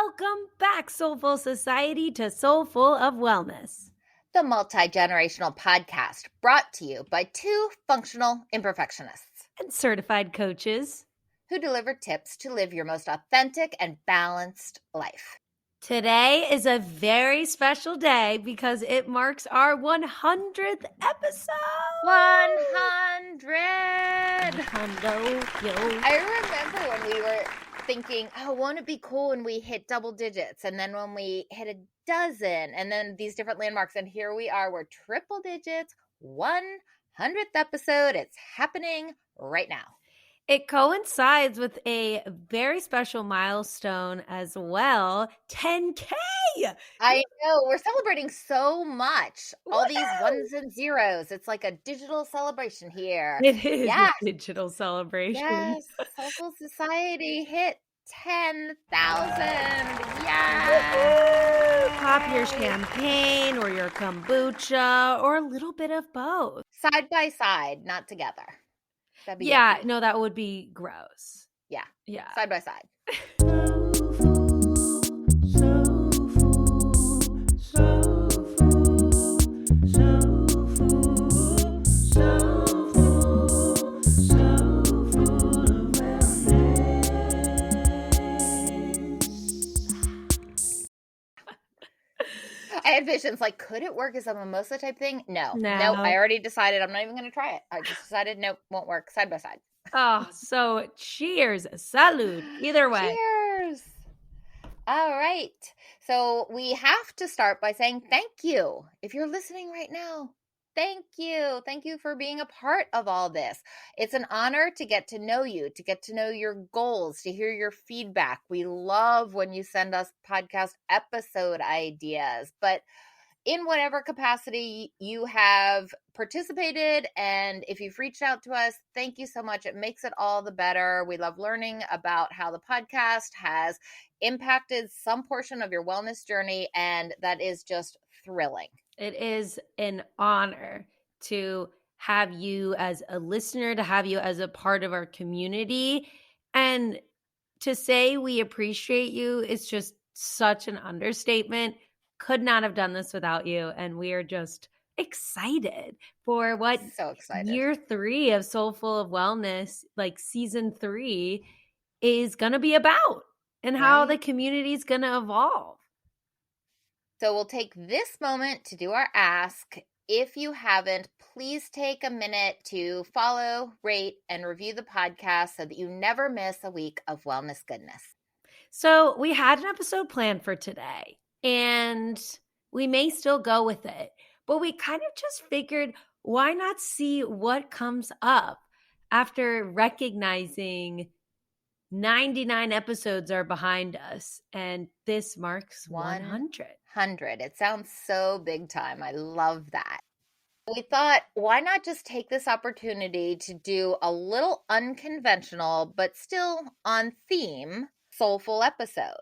Welcome back, Soulful Society, to Soulful of Wellness, the multi-generational podcast brought to you by two functional imperfectionists and certified coaches who deliver tips to live your most authentic and balanced life. Today is a very special day because it marks our 100th episode. 100! Yo. I remember when we were thinking, oh, won't it be cool when we hit double digits? And then when we hit a dozen, and then these different landmarks. And here we are, we're triple digits, 100th episode. It's happening right now. It coincides with a very special milestone as well, 10K. I know. We're celebrating so much. All Woo! These ones and zeros. It's like a digital celebration here. It is Yes. a digital celebration. Yes. Soulful Society hit 10,000. Yes. Pop your champagne or your kombucha or a little bit of both. Side by side, not together. That'd be Yeah, yucky. no, that would be gross. Yeah. Yeah. Side by side. I had visions like, could it work as a mimosa type thing? No. I already decided I'm not even going to try it. I just decided, nope, won't work. Side by side. Oh, so cheers. Salud. Either way. Cheers. All right. So we have to start by saying thank you. If you're listening right now, thank you. Thank you for being a part of all this. It's an honor to get to know you, to get to know your goals, to hear your feedback. We love when you send us podcast episode ideas, but in whatever capacity you have participated, and if you've reached out to us, thank you so much. It makes it all the better. We love learning about how the podcast has impacted some portion of your wellness journey, and that is just thrilling. It is an honor to have you as a listener, to have you as a part of our community, and to say we appreciate you is just such an understatement. Could not have done this without you, and we are just excited for what So excited. year 3 of Soulful of Wellness, like season 3, is going to be about, and how the community is going to evolve. So we'll take this moment to do our ask. If you haven't, please take a minute to follow, rate, and review the podcast so that you never miss a week of wellness goodness. So we had an episode planned for today, and we may still go with it, but we kind of just figured, why not see what comes up after recognizing 99 episodes are behind us, and this marks 100. 100. It sounds so big time. I love that. We thought, why not just take this opportunity to do a little unconventional, but still on theme, soulful episode.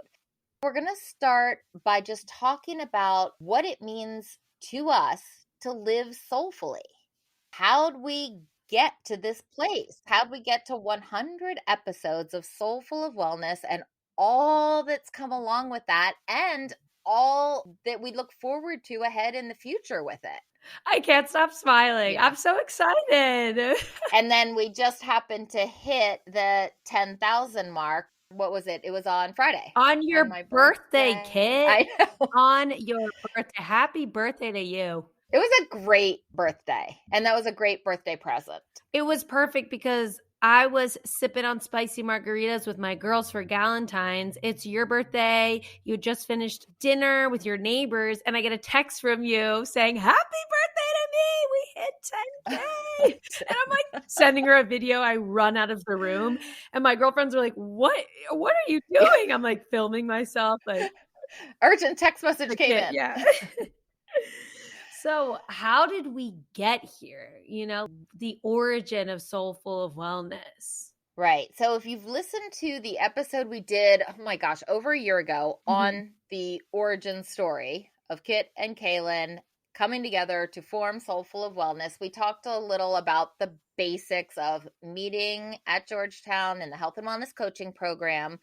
We're going to start by just talking about what it means to us to live soulfully. How'd we get to this place? How'd we get to 100 episodes of Soulful of Wellness and all that's come along with that, and all that we look forward to ahead in the future with it? I can't stop smiling. Yeah. I'm so excited. And then we just happened to hit the 10,000 mark. What was it? It was on Friday. On your my birthday, Kit. I know. On your birthday. Happy birthday to you. It was a great birthday. And that was a great birthday present. It was perfect because I was sipping on spicy margaritas with my girls for Galentine's. It's your birthday. You just finished dinner with your neighbors, and I get a text from you saying, happy birthday to me. We hit 10K. And I'm like sending her a video. I run out of the room, and my girlfriends were like, what are you doing? I'm like filming myself. Like, urgent text message came in. Yeah. So how did we get here? You know, the origin of Soulful of Wellness. Right. So if you've listened to the episode we did, oh my gosh, over a year ago on the origin story of Kit and Kaelynn coming together to form Soulful of Wellness, we talked a little about the basics of meeting at Georgetown in the health and wellness coaching program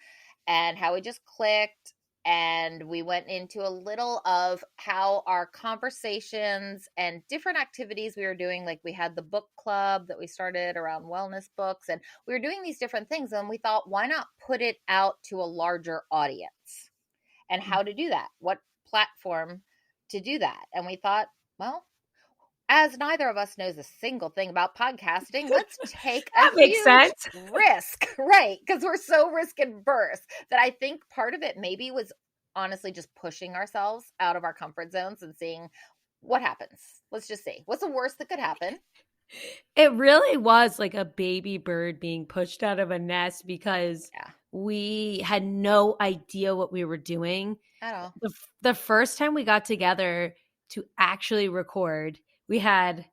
and how we just clicked. And we went into a little of how our conversations and different activities we were doing. Like we had the book club that we started around wellness books, and we were doing these different things. And we thought, why not put it out to a larger audience? And how to do that? What platform to do that? And we thought, well, as neither of us knows a single thing about podcasting, let's take a That makes huge sense. risk, right? Because we're so risk adverse that I think part of it maybe was honestly just pushing ourselves out of our comfort zones and seeing what happens. Let's just see. What's the worst that could happen? It really was like a baby bird being pushed out of a nest because we had no idea what we were doing At all. The first time we got together to actually record, we had,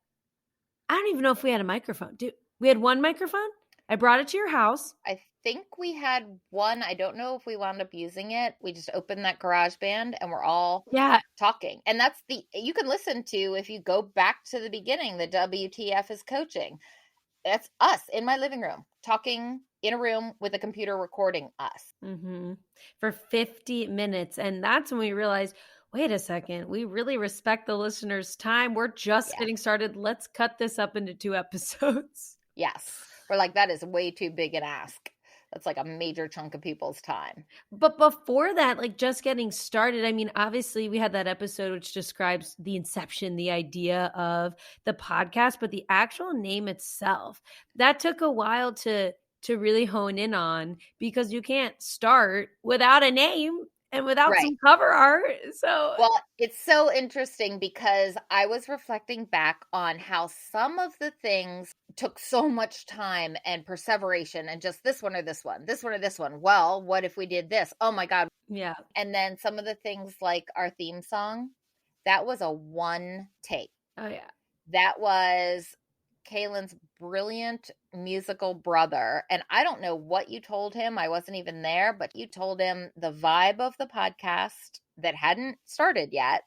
I don't even know if we had a microphone. We had one microphone. I brought it to your house. I think we had one. I don't know if we wound up using it. We just opened that GarageBand and we're all talking. And that's you can listen to, if you go back to the beginning, the WTF is coaching. That's us in my living room talking in a room with a computer recording us. For 50 minutes. And that's when we realized, wait a second, we really respect the listener's time. We're just getting started. Let's cut this up into 2 episodes. Yes. We're like, that is way too big an ask. That's like a major chunk of people's time. But before that, like just getting started, I mean, obviously we had that episode which describes the inception, the idea of the podcast, but the actual name itself, that took a while to really hone in on, because you can't start without a name and without some cover art. So, well, it's so interesting because I was reflecting back on how some of the things took so much time and perseveration and just this one or this one, this one or this one. Well, what if we did this? Oh my God. Yeah. And then some of the things like our theme song, that was a one take. Oh yeah. That was Kaelynn's brilliant musical brother. And I don't know what you told him. I wasn't even there, but you told him the vibe of the podcast that hadn't started yet.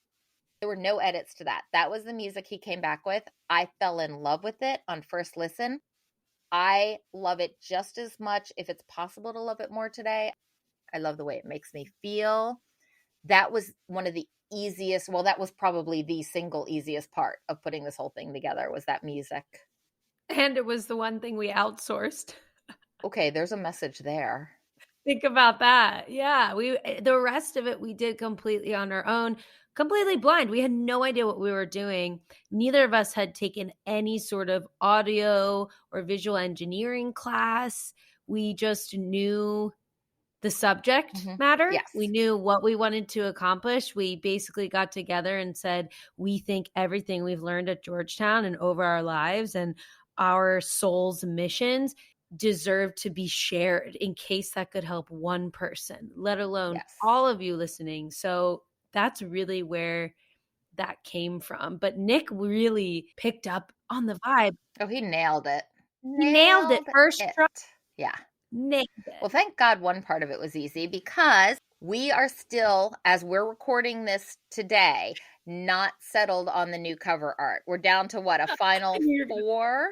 There were no edits to that. That was the music he came back with. I fell in love with it on first listen. I love it just as much, if it's possible to love it more today. I love the way it makes me feel. That was one of the easiest, well, that was probably the single easiest part of putting this whole thing together, was that music. And it was the one thing we outsourced. Okay, there's a message there. Think about that. Yeah, the rest of it we did completely on our own, completely blind. We had no idea what we were doing. Neither of us had taken any sort of audio or visual engineering class. We just knew the subject matter. Yes. We knew what we wanted to accomplish. We basically got together and said, we think everything we've learned at Georgetown and over our lives and our soul's missions deserve to be shared in case that could help one person, let alone all of you listening. So that's really where that came from. But Nick really picked up on the vibe. Oh, he nailed it. He nailed it first try. Yeah. Nailed it. Well, thank God one part of it was easy, because we are still, as we're recording this today, not settled on the new cover art. We're down to what, a final 4?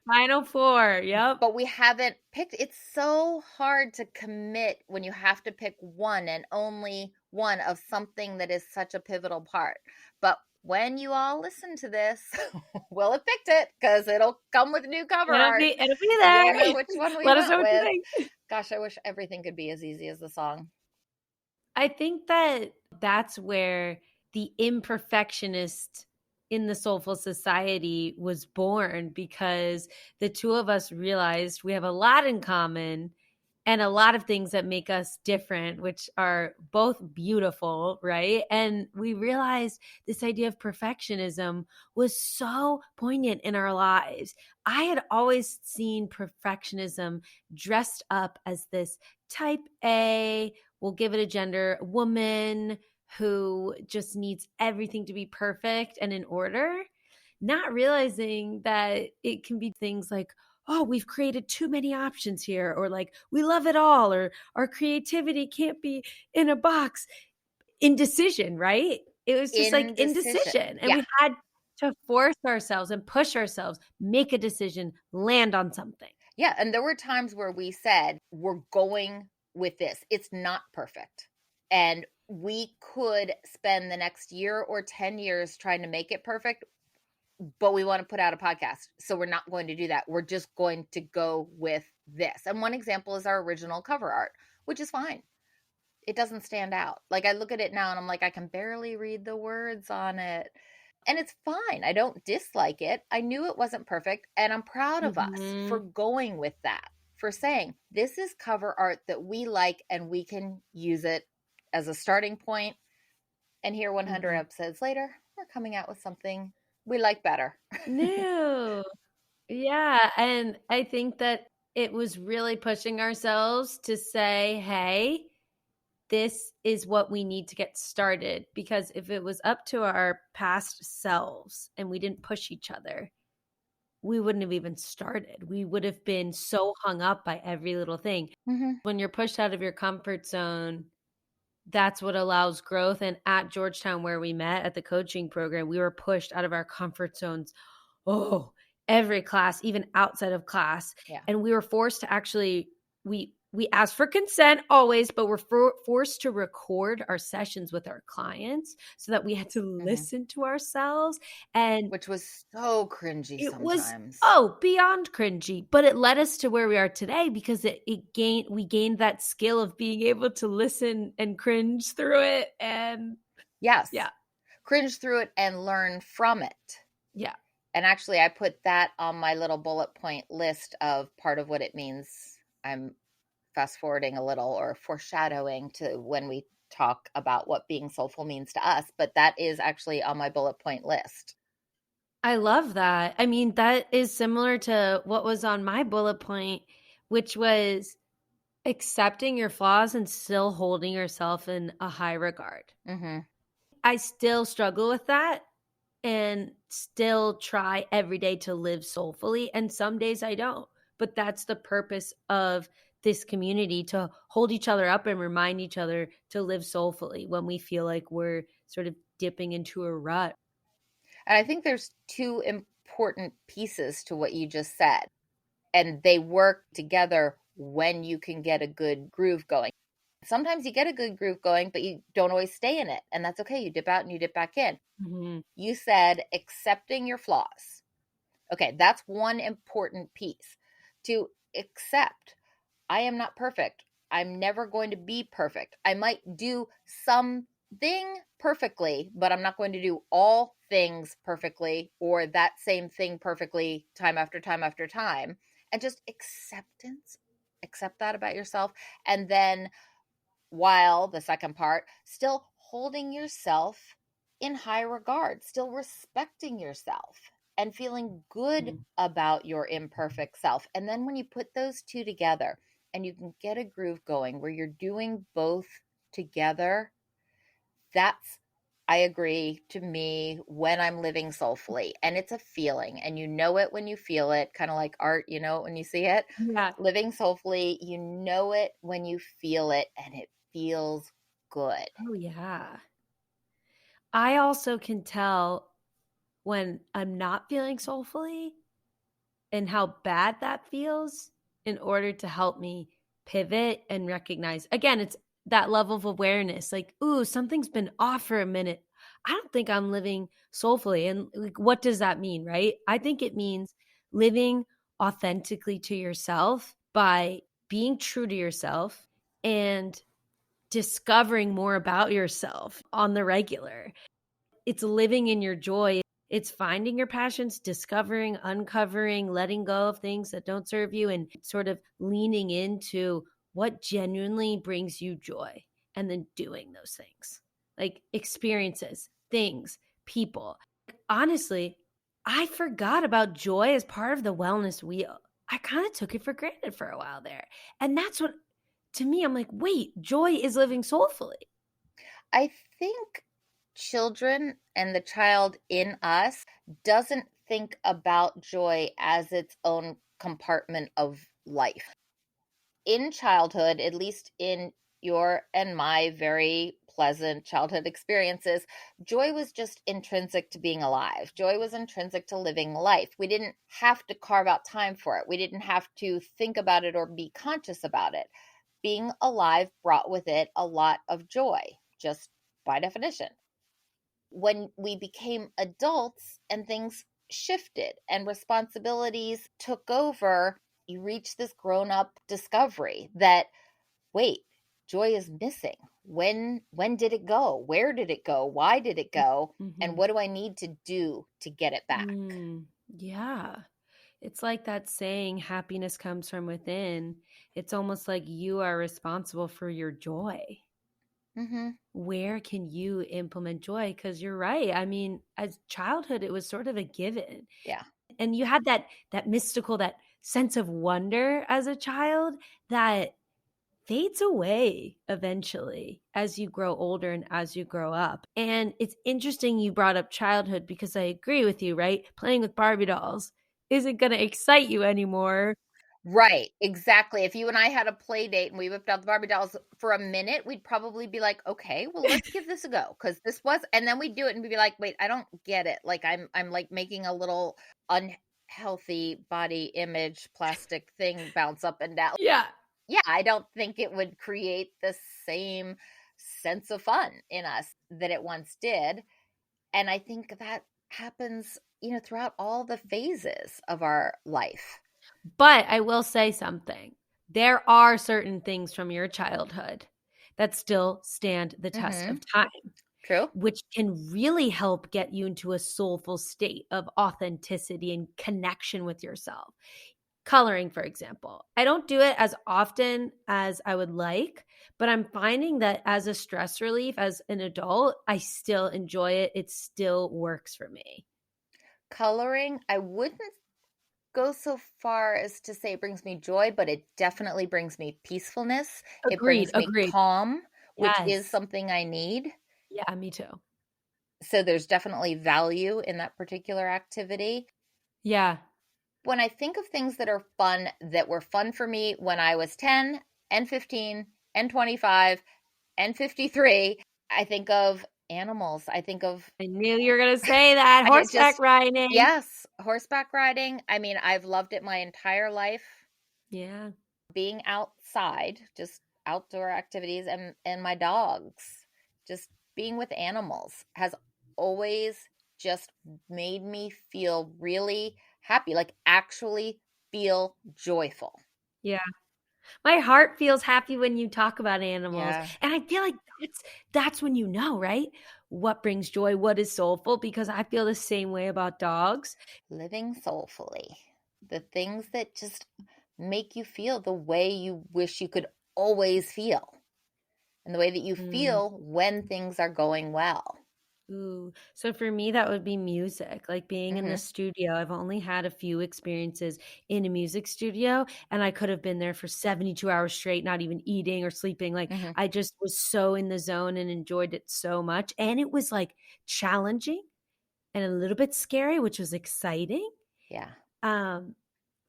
Final 4, yep. But we haven't picked. It's so hard to commit when you have to pick one and only one of something that is such a pivotal part. But when you all listen to this, we'll have picked it, because it'll come with new cover art. It'll be there. We'll know which one we Let us know went what with. you think. Gosh, I wish everything could be as easy as the song. I think that's where the imperfectionist in the Soulful Society was born, because the two of us realized we have a lot in common and a lot of things that make us different, which are both beautiful, right? And we realized this idea of perfectionism was so poignant in our lives. I had always seen perfectionism dressed up as this type A, we'll give it a gender, woman who just needs everything to be perfect and in order, not realizing that it can be things like, oh, we've created too many options here, or like, we love it all, or our creativity can't be in a box. Indecision, right? It was just like indecision. And we had to force ourselves and push ourselves, make a decision, land on something. Yeah. And there were times where we said, we're going with this. It's not perfect. And we could spend the next year or 10 years trying to make it perfect, but we want to put out a podcast. So we're not going to do that. We're just going to go with this. And one example is our original cover art, which is fine. It doesn't stand out. Like, I look at it now and I'm like, I can barely read the words on it. And it's fine. I don't dislike it. I knew it wasn't perfect. And I'm proud of us for going with that, for saying this is cover art that we like and we can use it as a starting point. And here, 100 episodes later, we're coming out with something we like better. New. Yeah. And I think that it was really pushing ourselves to say, hey, this is what we need to get started. Because if it was up to our past selves and we didn't push each other, we wouldn't have even started. We would have been so hung up by every little thing. When you're pushed out of your comfort zone, that's what allows growth. And at Georgetown, where we met at the coaching program, we were pushed out of our comfort zones. Oh, every class, even outside of class. Yeah. And we were forced to actually, we asked for consent always, but we're forced to record our sessions with our clients so that we had to listen to ourselves. And which was so cringy sometimes. Beyond cringy, but it led us to where we are today because we gained that skill of being able to listen and cringe through it. And cringe through it and learn from it. Yeah. And actually, I put that on my little bullet point list of part of what it means. I'm fast forwarding a little or foreshadowing to when we talk about what being soulful means to us, but that is actually on my bullet point list. I love that. I mean, that is similar to what was on my bullet point, which was accepting your flaws and still holding yourself in a high regard. I still struggle with that and still try every day to live soulfully. And some days I don't, but that's the purpose of this community, to hold each other up and remind each other to live soulfully when we feel like we're sort of dipping into a rut. And I think there's two important pieces to what you just said, and they work together when you can get a good groove going. Sometimes you get a good groove going, but you don't always stay in it. And that's okay. You dip out and you dip back in. You said accepting your flaws. Okay, that's one important piece. To accept, I am not perfect. I'm never going to be perfect. I might do something perfectly, but I'm not going to do all things perfectly or that same thing perfectly time after time after time. And just acceptance. Accept that about yourself. And then, while the second part, still holding yourself in high regard, still respecting yourself and feeling good about your imperfect self. And then when you put those two together and you can get a groove going where you're doing both together, that's, I agree, to me, when I'm living soulfully. And it's a feeling, and you know it when you feel it, kind of like art, you know it when you see it. Yeah. Living soulfully, you know it when you feel it, and it feels good. Oh, yeah. I also can tell when I'm not feeling soulfully and how bad that feels in order to help me pivot and recognize. Again, it's that level of awareness, like, ooh, something's been off for a minute. I don't think I'm living soulfully. And like, what does that mean, right? I think it means living authentically to yourself by being true to yourself and discovering more about yourself on the regular. It's living in your joy. It's finding your passions, discovering, uncovering, letting go of things that don't serve you, and sort of leaning into what genuinely brings you joy and then doing those things, like experiences, things, people. Honestly, I forgot about joy as part of the wellness wheel. I kind of took it for granted for a while there. And that's what, to me, I'm like, wait, joy is living soulfully. I think children and the child in us doesn't think about joy as its own compartment of life. In childhood, at least in your and my very pleasant childhood experiences, joy was just intrinsic to being alive. Joy was intrinsic to living life. We didn't have to carve out time for it. We didn't have to think about it or be conscious about it. being alive brought with it a lot of joy, just by definition. When we became adults and things shifted and responsibilities took over, you reach this grown up discovery that, wait, joy is missing. When did it go? Where did it go? Why did it go? And Mm-hmm. what do I need to do to get it back? Yeah. It's like that saying, happiness comes from within. It's almost like you are responsible for your joy. Mm-hmm. Where can you implement joy? Because you're right. I mean, as childhood, it was sort of a given. Yeah. And you had that mystical, that sense of wonder as a child that fades away eventually as you grow older and as you grow up. And it's interesting you brought up childhood because I agree with you, right? Playing with Barbie dolls isn't going to excite you anymore. Right, exactly. If you and I had a play date and we whipped out the Barbie dolls for a minute, we'd probably be like, "Okay, well, let's give this a go," because this was, and then we'd do it and we'd be like, "Wait, I don't get it." Like I'm like making a little unhealthy body image plastic thing bounce up and down. Yeah. Yeah, I don't think it would create the same sense of fun in us that it once did. And I think that happens, throughout all the phases of our life. But I will say something. There are certain things from your childhood that still stand the test Mm-hmm. of time, True. which can really help get you into a soulful state of authenticity and connection with yourself. Coloring, for example. I don't do it as often as I would like, but I'm finding that as a stress relief, as an adult, I still enjoy it. It still works for me. Coloring, I wouldn't go so far as to say it brings me joy, but it definitely brings me peacefulness. It Agreed. brings me Agreed. calm, which is Yes. something I need. Yeah, me too. So there's definitely value in that particular activity. Yeah. When I think of things that were fun for me when I was 10 and 15 and 25 and 53, I think of animals. I think of, I knew you were going to say that. I Horseback just, riding. yes, horseback riding. I mean, I've loved it my entire life. Yeah. Being outside, just outdoor activities, and my dogs, just being with animals has always just made me feel really happy, like actually feel joyful. Yeah. My heart feels happy when you talk about animals. Yeah. And I feel like that's when you know, right? What brings joy, what is soulful, because I feel the same way about dogs. Living soulfully. The things that just make you feel the way you wish you could always feel, and the way that you Mm. feel when things are going well. Ooh. So for me, that would be music, like being in the Mhm. studio. I've only had a few experiences in a music studio, and I could have been there for 72 hours straight, not even eating or sleeping. Like Mhm. I just was so in the zone and enjoyed it so much. And it was like challenging and a little bit scary, which was exciting. Yeah. Um,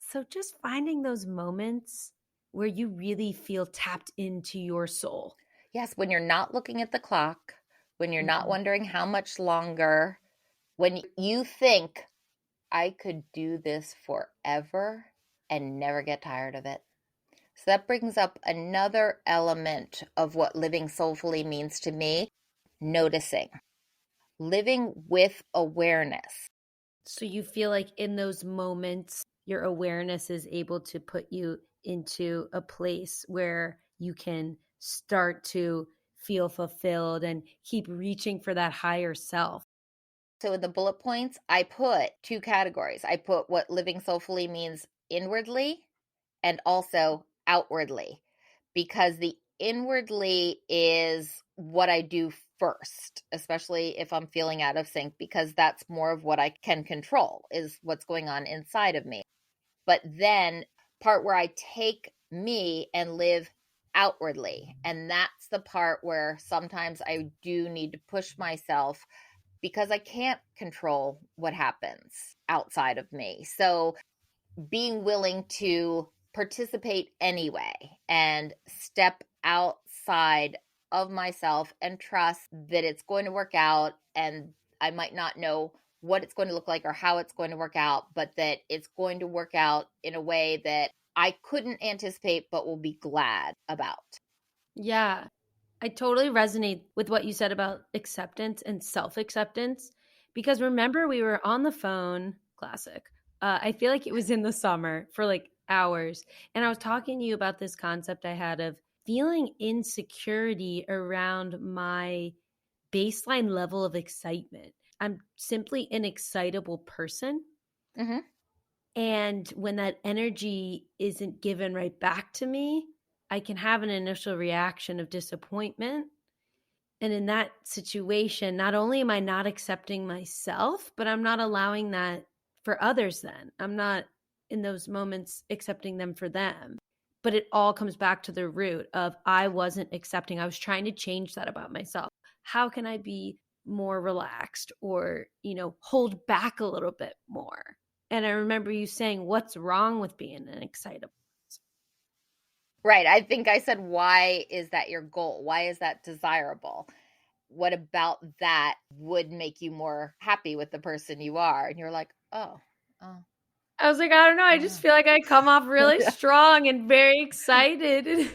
so just finding those moments where you really feel tapped into your soul. Yes, when you're not looking at the clock, when you're not Mhm. wondering how much longer, when you think, I could do this forever and never get tired of it. So that brings up another element of what living soulfully means to me: noticing, living with awareness. So you feel like in those moments, your awareness is able to put you into a place where you can start to feel fulfilled and keep reaching for that higher self. So in the bullet points, I put two categories. I put what living soulfully means inwardly and also outwardly, because the inwardly is what I do first, especially if I'm feeling out of sync, because that's more of what I can control, is what's going on inside of me. But then part where I take me and live outwardly, and that's the part where sometimes I do need to push myself because I can't control what happens outside of me. So being willing to participate anyway and step outside of myself and trust that it's going to work out, and I might not know what it's going to look like or how it's going to work out, but that it's going to work out in a way that I couldn't anticipate, but will be glad about. Yeah. I totally resonate with what you said about acceptance and self-acceptance, because remember we were on the phone, classic. I feel like it was in the summer for like hours. And I was talking to you about this concept I had of feeling insecurity around my baseline level of excitement. I'm simply an excitable person. Mm-hmm. And when that energy isn't given right back to me, I can have an initial reaction of disappointment. And in that situation, not only am I not accepting myself, but I'm not allowing that for others then. I'm not in those moments accepting them for them. But it all comes back to the root of I wasn't accepting. I was trying to change that about myself. How can I be more relaxed or, hold back a little bit more? And I remember you saying, what's wrong with being an excitable? Right. I think I said, why is that your goal? Why is that desirable? What about that would make you more happy with the person you are? And you're like, oh, oh, I was like, I don't know. I just oh. feel like I come off really Yeah. strong and very excited.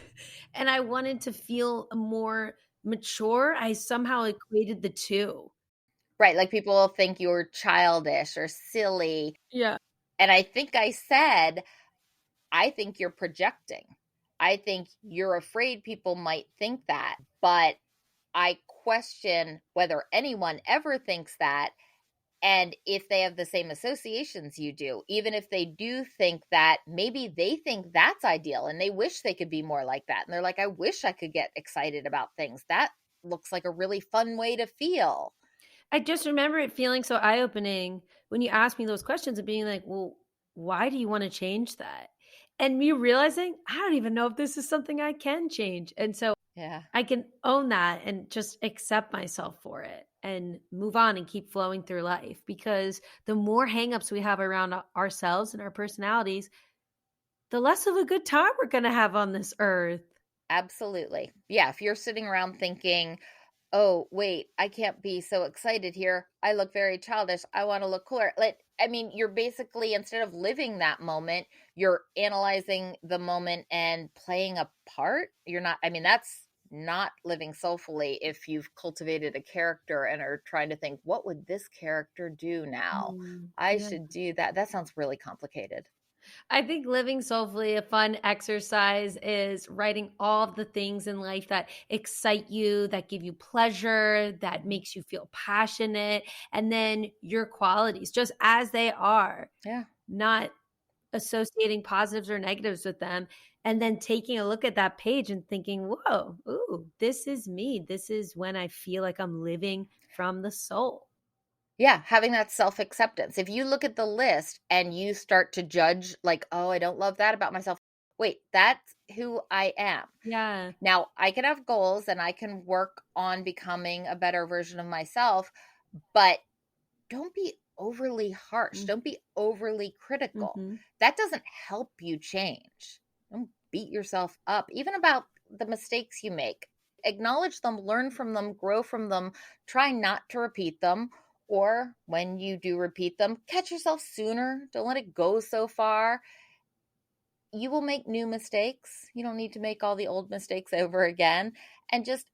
And I wanted to feel more mature. I somehow equated the two. Right. Like people will think you're childish or silly. Yeah. And I think I said, I think you're projecting. I think you're afraid people might think that, but I question whether anyone ever thinks that. And if they have the same associations you do, even if they do think that, maybe they think that's ideal and they wish they could be more like that. And they're like, I wish I could get excited about things. That looks like a really fun way to feel. I just remember it feeling so eye opening when you asked me those questions and being like, well, why do you want to change that? And me realizing, I don't even know if this is something I can change. And so Yeah. I can own that and just accept myself for it and move on and keep flowing through life, because the more hangups we have around ourselves and our personalities, the less of a good time we're going to have on this earth. Absolutely. Yeah. If you're sitting around thinking, oh, wait, I can't be so excited here. I look very childish. I want to look cooler. You're basically, instead of living that moment, you're analyzing the moment and playing a part. You're not, that's not living soulfully if you've cultivated a character and are trying to think, what would this character do now? I Yeah. should do that. That sounds really complicated. I think living soulfully, a fun exercise is writing all of the things in life that excite you, that give you pleasure, that makes you feel passionate, and then your qualities just as they are. Yeah. Not associating positives or negatives with them, and then taking a look at that page and thinking, whoa, ooh, this is me. This is when I feel like I'm living from the soul. Yeah, having that self-acceptance. If you look at the list and you start to judge, like, oh, I don't love that about myself. Wait, that's who I am. Yeah. Now, I can have goals and I can work on becoming a better version of myself, but don't be overly harsh. Don't be overly critical. Mm-hmm. That doesn't help you change. Don't beat yourself up, even about the mistakes you make. Acknowledge them, learn from them, grow from them, try not to repeat them. Or when you do repeat them, catch yourself sooner. Don't let it go so far. You will make new mistakes. You don't need to make all the old mistakes over again, and just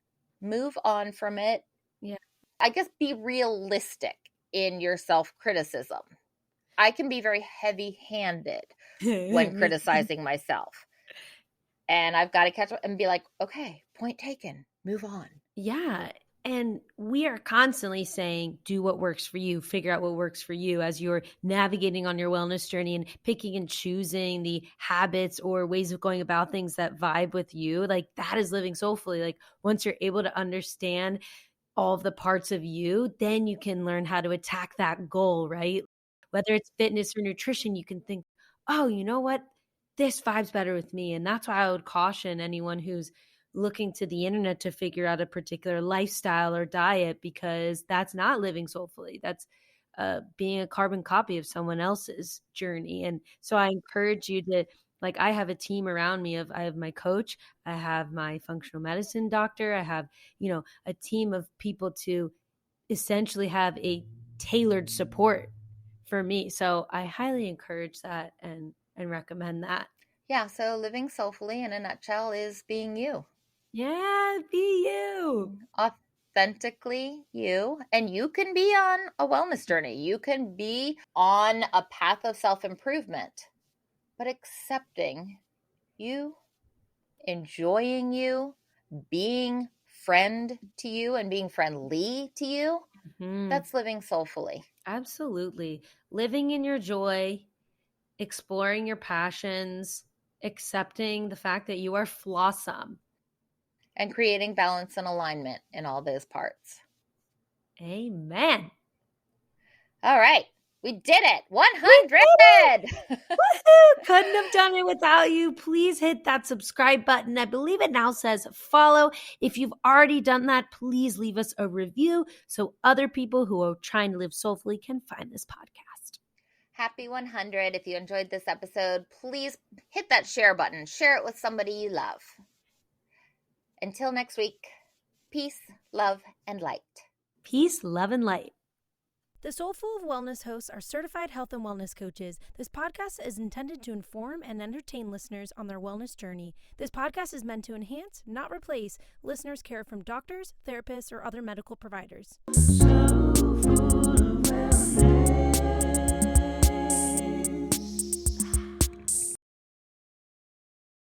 move on from it. Yeah. I guess be realistic in your self-criticism. I can be very heavy-handed when criticizing myself. And I've got to catch up and be like, okay, point taken, move on. Yeah. And we are constantly saying, do what works for you, figure out what works for you as you're navigating on your wellness journey and picking and choosing the habits or ways of going about things that vibe with you. Like that is living soulfully. Like once you're able to understand all of the parts of you, then you can learn how to attack that goal, right? Whether it's fitness or nutrition, you can think, oh, you know what? This vibes better with me. And that's why I would caution anyone who's looking to the internet to figure out a particular lifestyle or diet, because that's not living soulfully. That's being a carbon copy of someone else's journey. And so I encourage you to, like, I have a team around me I have my coach, I have my functional medicine doctor, I have, a team of people to essentially have a tailored support for me. So I highly encourage that and recommend that. Yeah, so living soulfully in a nutshell is being you. Yeah, be you. Authentically you. And you can be on a wellness journey. You can be on a path of self-improvement, but accepting you, enjoying you, being friend to you and being friendly to you, that's living soulfully. Absolutely. Living in your joy, exploring your passions, accepting the fact that you are flawsome. And creating balance and alignment in all those parts. Amen. All right. We did it. 100. Woohoo! Couldn't have done it without you. Please hit that subscribe button. I believe it now says follow. If you've already done that, please leave us a review so other people who are trying to live soulfully can find this podcast. Happy 100. If you enjoyed this episode, please hit that share button. Share it with somebody you love. Until next week, peace, love, and light. Peace, love, and light. The Soulful Wellness hosts are certified health and wellness coaches. This podcast is intended to inform and entertain listeners on their wellness journey. This podcast is meant to enhance, not replace, listeners' care from doctors, therapists, or other medical providers. Soulful.